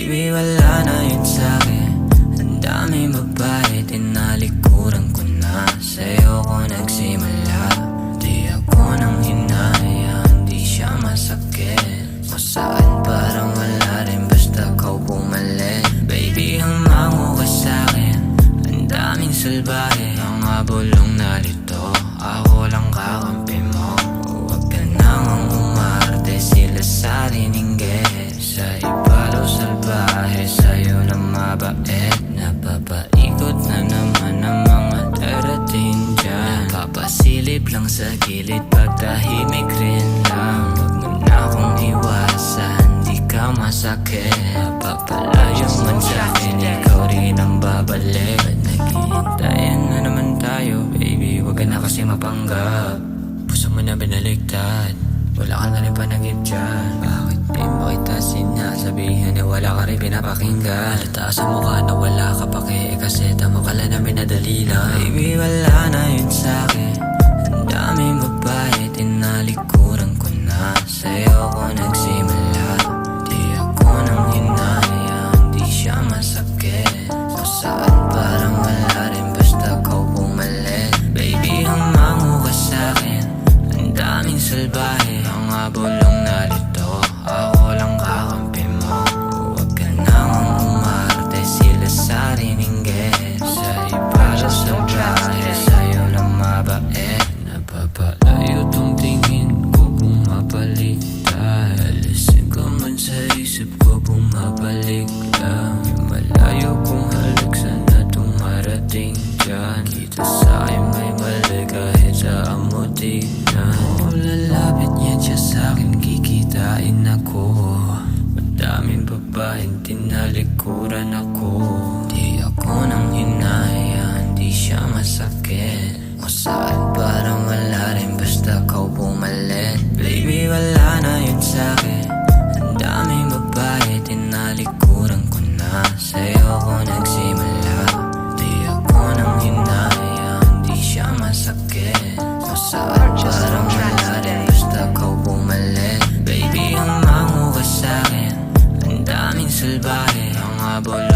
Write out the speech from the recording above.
Baby, wala na yun sa'kin. Ang daming babae, tinalikuran ko na. Sa'yo ko nagsimula. Di ako nang hinaya, hindi siya masakit. Kung saan parang wala rin, basta kau pumalit. Baby, humango ka sa'kin. Ang daming salbahe, mga bulong narito. Ako lang kakampi mo. Huwag ka nang umarte, sila sa riningge. Sa iba daw salbahe, sa'yo na mabait. Napapaikot na naman ang mga darating dyan. Papasilip lang sa gilid, pagtahimik rin lang. Huwag mo na akong iwasan, di ka masakit. Napapalayo man sa'kin, ikaw rin ang babalik. Ba't naghihintayan na naman tayo? Baby, huwag ka na kasi mapanggap. Puso mo na binaligtad, wala ka na rin panagip dyan. Bakit di mo kita sinasabihin na wala ka rin pinapakinggan? Halata sa mukha na wala ka pake, kasi tamo ka lang na minadali lang. Baby, wala na yun sa'kin. Ang daming babae, tinalikuran ko na. Sa'yo ko nagsimula. Di ako nang hinaya, hindi siya masakit. Kung saan parang wala rin, basta kau pumalit. Baby, humango ka sa'kin. Ang daming salbahe, mga bulong narito. Ako lang kakampi mo. Huwag ka nang umarte, sila sa riningge. Sa iba daw salbahe, sa'yo lang mabait. Napapalayo tong tingin ko, bumabaliktad. Alisin ko man sa isip ko, bumabalik lang. Yung malayo kong halik, sana tumarating dyan. Kita sa'yo may mali kahit sa amuti na. Kung lalapit yan siya sa'kin, kikitain ako. Madaming babaeng tinalikuran ako. Di ako nang hinaya, hindi siya masakit. Kung saan parang wala rin, basta kau pumalit. Baby, wala na yun sa'kin. Ang daming babae, tinalikuran ko na. Sa'yo ko nagsimula. Di ako nang hinaya, hindi siya masakit. Kung saan parang wala rin, basta kau pumalit. Baby, humango ka sa'kin. Ang daming salbahe, mga bulong